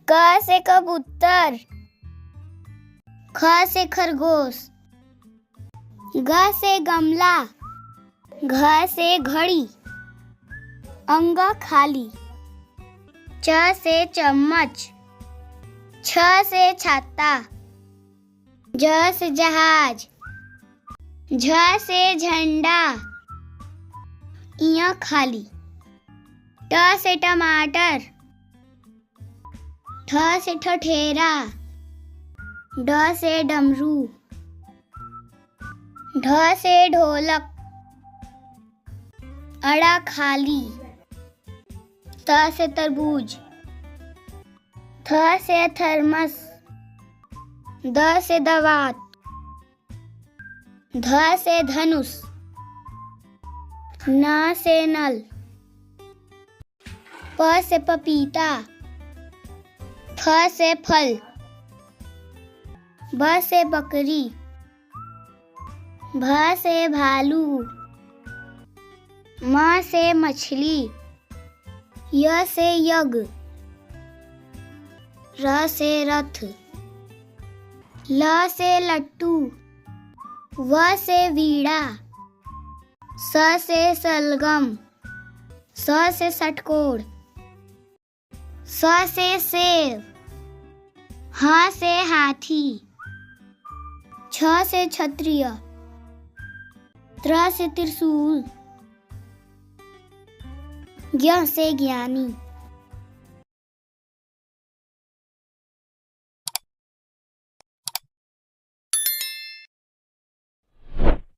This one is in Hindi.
क से कबूतर, ख से खरगोश, ग से गमला, घ से घड़ी, अंग खाली, च से चम्मच, छ से छाता, ज से जहाज, झ से झंडा, इया खाली, ट से टमाटर, ठ से ठठेरा, ड से डमरू, ढ से ढोलक, अड़ा खाली, त से तरबूज, थ से थर्मस, द से दवात, ध से धनुष, न से नल, प से पपीता, फ से फल, ब से बकरी, भ से भालू, म से मछली, य से यज्ञ, र से रथ, ल से लट्टू, व से वीणा, स से सलगम, स से षटकोण, स से सेब, ह से हाथी, छ से क्षत्रिय, त्र से त्रिशूल, ज्ञ से ज्ञानी।